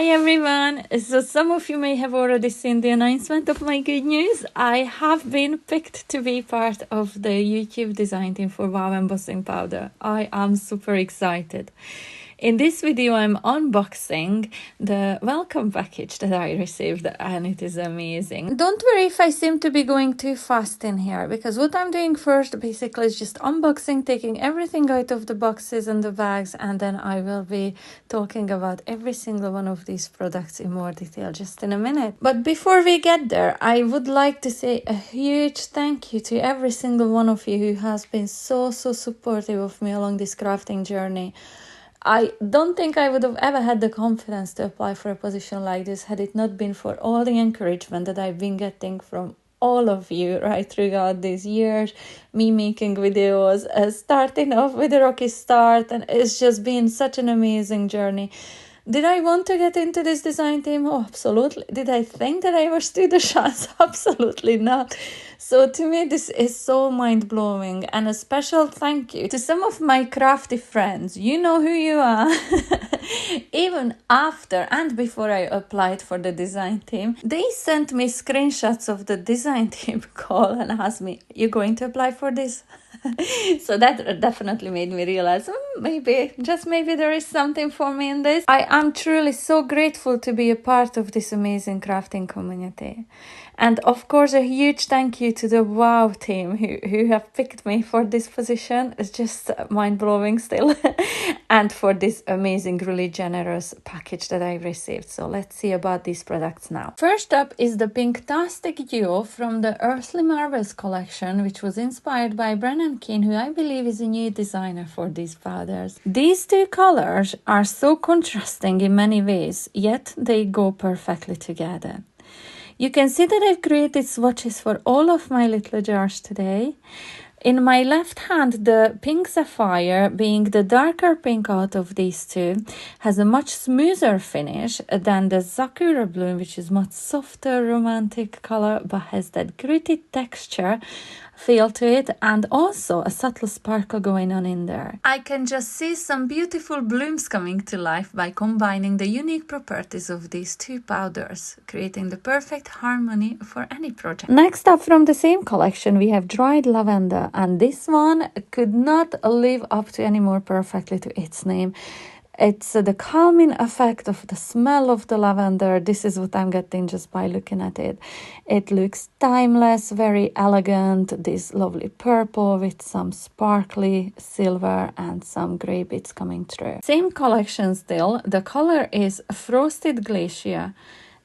Hi everyone! So some of you may have already seen the announcement of my good news. I have been picked to be part of the YouTube design team for Wow Embossing Powder. I am super excited. In this video, I'm unboxing the welcome package that I received and it is amazing. Don't worry if I seem to be going too fast in here, because what I'm doing first basically is just unboxing, taking everything out of the boxes and the bags, and then I will be talking about every single one of these products in more detail just in a minute. But before we get there, I would like to say a huge thank you to every single one of you who has been so supportive of me along this crafting journey. I don't think I would have ever had the confidence to apply for a position like this had it not been for all the encouragement that I've been getting from all of you right throughout these years, me making videos, starting off with a rocky start, and it's just been such an amazing journey. Did I want to get into this design team? Oh, absolutely. Did I think that I ever stood a chance? Absolutely not. So to me, this is so mind-blowing, and a special thank you to some of my crafty friends. You know who you are. Even after and before I applied for the design team, they sent me screenshots of the design team call and asked me, "You going to apply for this?" So that definitely made me realize maybe, just maybe, there is something for me in this. I am truly so grateful to be a part of this amazing crafting community. And of course, a huge thank you to the Wow team who have picked me for this position. It's just mind-blowing still. And for this amazing, really generous package that I received. So let's see about these products now. First up is the Pinktastic Duo from the Earthly Marvels collection, which was inspired by Brennan Keane, who I believe is a new designer for these powders. These two colors are so contrasting in many ways, yet they go perfectly together. You can see that I've created swatches for all of my little jars today. In my left hand, the pink sapphire, being the darker pink out of these two, has a much smoother finish than the Sakura bloom, which is much softer, romantic color, but has that gritty texture feel to it, and also a subtle sparkle going on in there. I can just see some beautiful blooms coming to life by combining the unique properties of these two powders, creating the perfect harmony for any project. Next up from the same collection, we have dried lavender, and this one could not live up to any more perfectly to its name. It's the calming effect of the smell of the lavender. This is what I'm getting just by looking at it. It looks timeless, very elegant, this lovely purple with some sparkly silver and some grey bits coming through. Same collection still. The color is Frosted Glacier.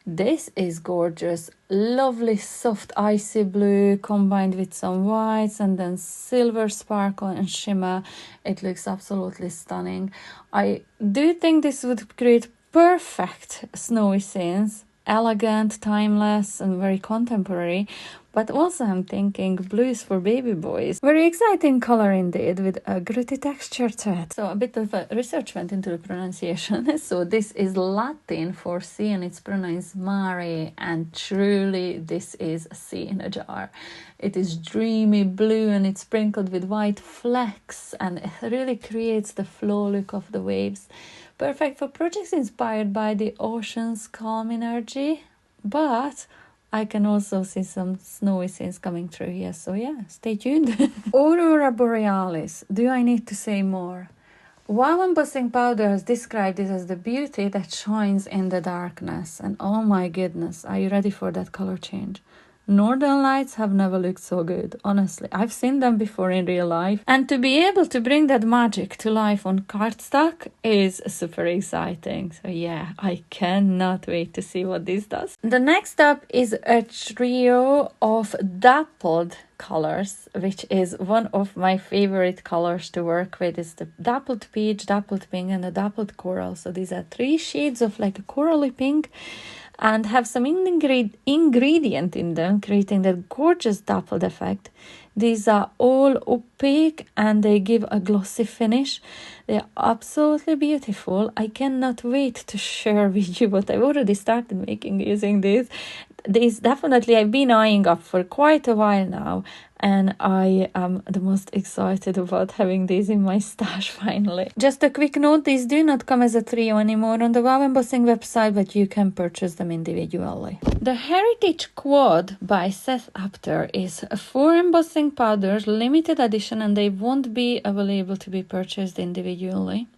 This is gorgeous, lovely soft icy blue combined with some whites and then silver sparkle and shimmer. It looks absolutely stunning. I do think this would create perfect snowy scenes, elegant, timeless and very contemporary. But also I'm thinking blues for baby boys. Very exciting color indeed, with a gritty texture to it. So a bit of research went into the pronunciation. So this is Latin for sea and it's pronounced mare, and truly this is a sea in a jar. It is dreamy blue and it's sprinkled with white flecks, and it really creates the flow look of the waves. Perfect for projects inspired by the ocean's calm energy, but I can also see some snowy scenes coming through here, so yeah, stay tuned. Aurora Borealis, do I need to say more? Wow Embossing Powder has described it as the beauty that shines in the darkness, and oh my goodness, are you ready for that color change? Northern Lights have never looked so good, honestly. I've seen them before in real life, and to be able to bring that magic to life on cardstock is super exciting. So yeah, I cannot wait to see what this does. The next up is a trio of dappled colors, which is one of my favorite colors to work with. It's the dappled peach, dappled pink and the dappled coral. So these are 3 shades of like a corally pink and have some ingredient in them, creating that gorgeous dappled effect. These are all opaque and they give a glossy finish. They're absolutely beautiful. I cannot wait to share with you what I've already started making using these. this definitely I've been eyeing up for quite a while now, and I am the most excited about having these in my stash finally. Just a quick note, these do not come as a trio anymore on the Wow Embossing website, but you can purchase them individually. The Heritage Quad by Seth Apter is 4 embossing powders, limited edition, and they won't be available to be purchased individually.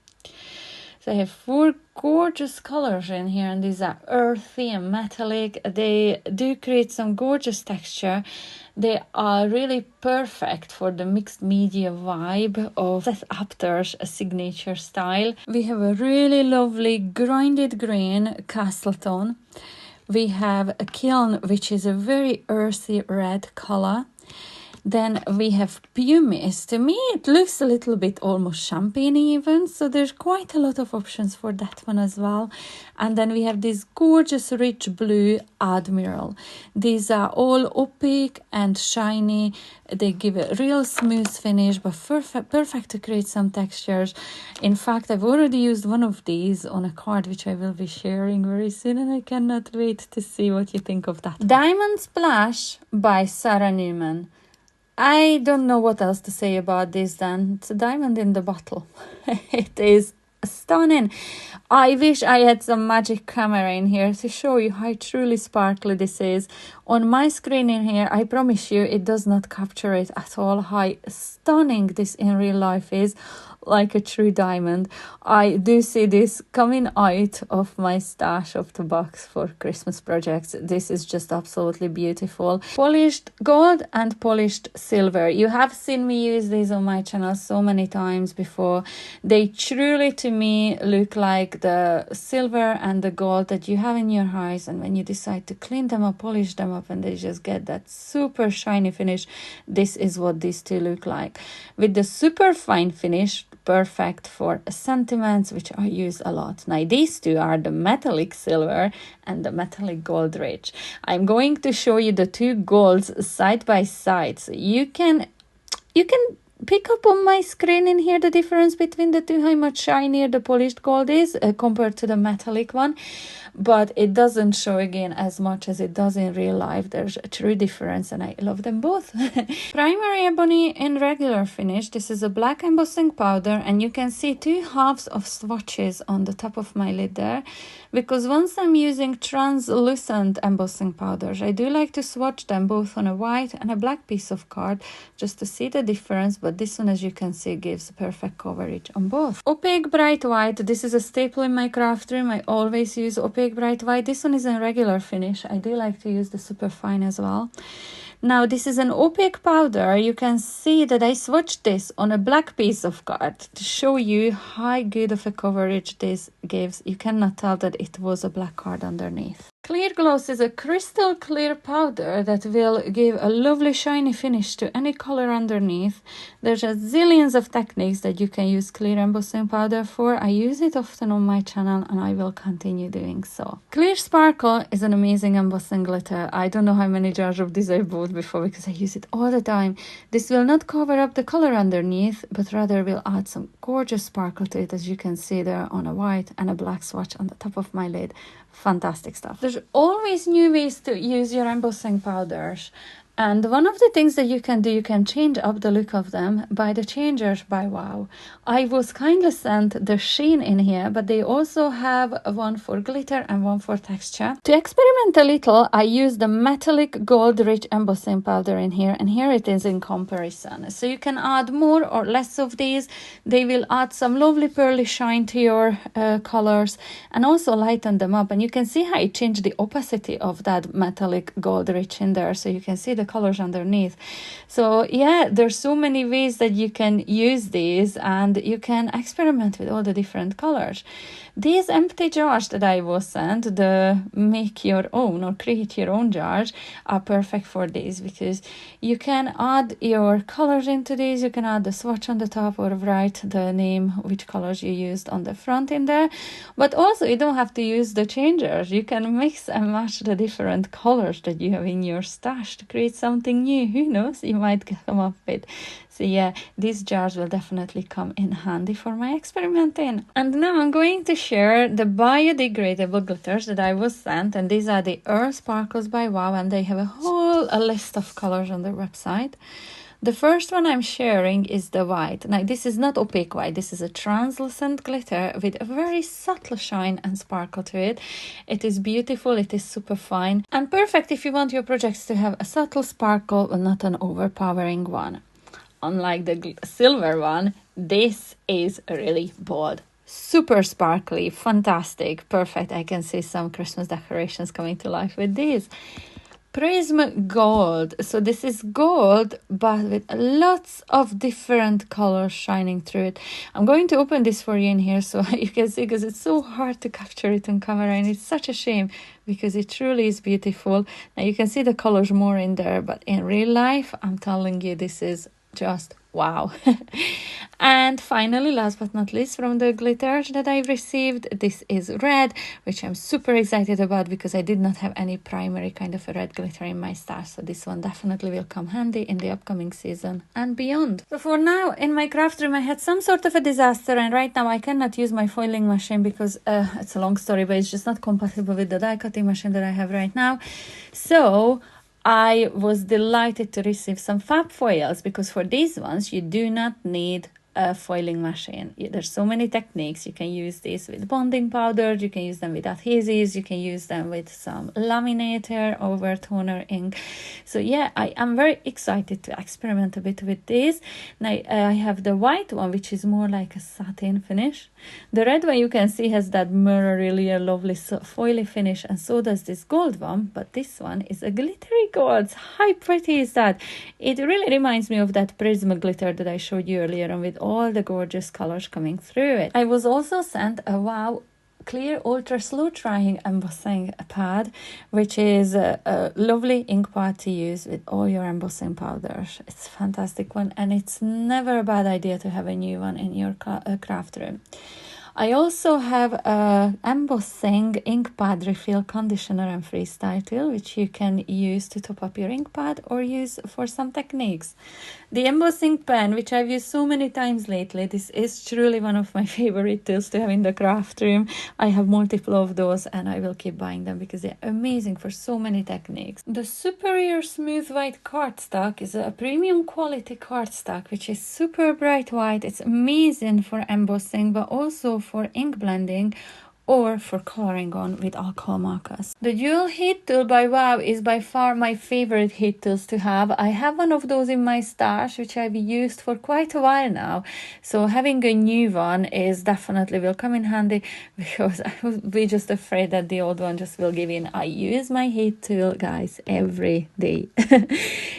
So I have 4 gorgeous colors in here, and these are earthy and metallic. They do create some gorgeous texture. They are really perfect for the mixed media vibe of Seth Apter's signature style. We have a really lovely grinded green castle tone. We have a kiln, which is a very earthy red color. Then we have pumice. To me, it looks a little bit almost champagne even, so there's quite a lot of options for that one as well. And then we have this gorgeous rich blue Admiral. These are all opaque and shiny. They give a real smooth finish, but perfect to create some textures. In fact, I've already used one of these on a card, which I will be sharing very soon, and I cannot wait to see what you think of that. Diamond Splash by Sarah Newman. I don't know what else to say about this then. It's a diamond in the bottle. It is stunning. I wish I had some magic camera in here to show you how truly sparkly this is. On my screen in here, I promise you it does not capture it at all, how stunning this in real life is. Like a true diamond. I do see this coming out of my stash of the box for Christmas projects. This is just absolutely beautiful. Polished gold and polished silver. You have seen me use these on my channel so many times before. They truly, to me, look like the silver and the gold that you have in your eyes, and when you decide to clean them up, polish them up, and they just get that super shiny finish, this is what these two look like. With the super fine finish, perfect for sentiments, which I use a lot. Now these two are the metallic silver and the metallic gold rich. I'm going to show you the 2 golds side by side, so you can pick up on my screen in here the difference between the two, how much shinier the polished gold is compared to the metallic one. But it doesn't show again as much as it does in real life. There's a true difference, and I love them both. Primary Ebony in regular finish. This is a black embossing powder, and you can see 2 halves of swatches on the top of my lid there, because once I'm using translucent embossing powders, I do like to swatch them both on a white and a black piece of card just to see the difference, but this one, as you can see, gives perfect coverage on both. Opaque bright white. This is a staple in my craft room. I always use opaque bright white. This one is in regular finish. I do like to use the super fine as well. Now this is an opaque powder. You can see that I swatched this on a black piece of card to show you how good of a coverage this gives. You cannot tell that it was a black card underneath. Clear Gloss is a crystal clear powder that will give a lovely shiny finish to any color underneath. There's a zillions of techniques that you can use clear embossing powder for. I use it often on my channel, and I will continue doing so. Clear Sparkle is an amazing embossing glitter. I don't know how many jars of this I bought before, because I use it all the time. This will not cover up the color underneath, but rather will add some gorgeous sparkle to it, as you can see there on a white and a black swatch on the top of my lid. Fantastic stuff. There's always new ways to use your embossing powders. And one of the things that you can do, you can change up the look of them by the changers by Wow. I was kindly sent the sheen in here, but they also have one for glitter and one for texture. To experiment a little, I used the metallic gold rich embossing powder in here, and here it is in comparison. So you can add more or less of these. They will add some lovely pearly shine to your colors and also lighten them up. And you can see how it changed the opacity of that metallic gold rich in there, so you can see the colors underneath. So yeah, there's so many ways that you can use these, and you can experiment with all the different colors. These empty jars that I was sent, the make your own or create your own jars, are perfect for these, because you can add your colors into these. You can add the swatch on the top or write the name, which colors you used on the front in there. But also you don't have to use the changers. You can mix and match the different colors that you have in your stash to create something new. Who knows, you might come up with. So yeah, these jars will definitely come in handy for my experimenting. And now I'm going to share the biodegradable glitters that I was sent, and these are the Earth Sparkles by Wow, and they have a list of colors on their website. The first one I'm sharing is the white. Now, this is not opaque white. This is a translucent glitter with a very subtle shine and sparkle to it. It is beautiful. It is super fine and perfect if you want your projects to have a subtle sparkle but not an overpowering one. Unlike the silver one, this is really bold. Super sparkly, fantastic, perfect. I can see some Christmas decorations coming to life with these. Prism Gold. So this is gold, but with lots of different colors shining through it. I'm going to open this for you in here so you can see, because it's so hard to capture it on camera, and it's such a shame because it truly is beautiful. Now you can see the colors more in there, but in real life, I'm telling you, this is just wow. And finally, last but not least, from the glitters that I've received, this is red, which I'm super excited about because I did not have any primary kind of a red glitter in my stash, so this one definitely will come handy in the upcoming season and beyond. So for now, in my craft room, I had some sort of a disaster, and right now I cannot use my foiling machine because it's a long story, but it's just not compatible with the die cutting machine that I have right now. So I was delighted to receive some fab foils, because for these ones you do not need a foiling machine. There's so many techniques. You can use this with bonding powder, you can use them with adhesives, you can use them with some laminator over toner ink. So yeah, I am very excited to experiment a bit with this. Now I have the white one, which is more like a satin finish. The red one, you can see, has that mirror, really a lovely foily finish, and so does this gold one, but this one is a glittery gold. How pretty is that? It really reminds me of that prism glitter that I showed you earlier on, with all the gorgeous colors coming through it. I was also sent a Wow clear ultra slow drying embossing pad, which is a lovely ink pad to use with all your embossing powders. It's a fantastic one, and it's never a bad idea to have a new one in your craft room. I also have a embossing ink pad refill conditioner and freestyle tool, which you can use to top up your ink pad or use for some techniques. The embossing pen, which I've used so many times lately, this is truly one of my favorite tools to have in the craft room. I have multiple of those, and I will keep buying them because they're amazing for so many techniques. The Superior Smooth White cardstock is a premium quality cardstock, which is super bright white. It's amazing for embossing, but also for ink blending or for coloring on with alcohol markers. The dual heat tool by Wow is by far my favorite heat tools to have. I have one of those in my stash, which I've used for quite a while now, so having a new one is definitely will come in handy, because I would be just afraid that the old one just will give in. I use my heat tool, guys, every day.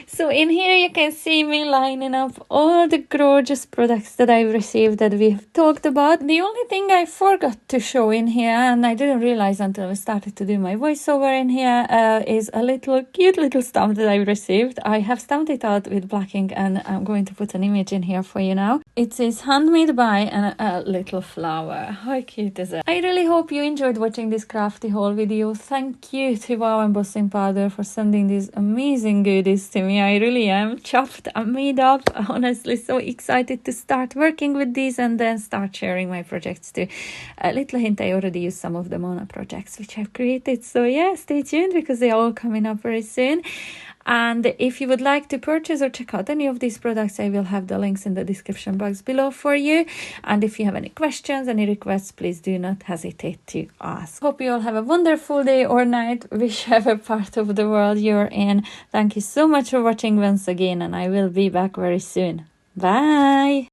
So in here you can see me lining up all the gorgeous products that I've received that we've talked about. The only thing I forgot to show in here, and I didn't realize until I started to do my voiceover in here, is a cute little stamp that I received. I have stamped it out with black ink, and I'm going to put an image in here for you now. It says handmade by, and a little flower. How cute is it? I really hope you enjoyed watching this crafty haul video. Thank you to Wow Embossing Powder for sending these amazing goodies to me. I really am chuffed and made up. Honestly, so excited to start working with these and then start sharing my projects too. A little hint, I already used some of them on projects which I've created. So yeah, stay tuned because they're all coming up very soon. And if you would like to purchase or check out any of these products, I will have the links in the description box below for you. And if you have any questions, any requests, please do not hesitate to ask. Hope you all have a wonderful day or night, whichever part of the world you're in. Thank you so much for watching once again, and I will be back very soon. Bye!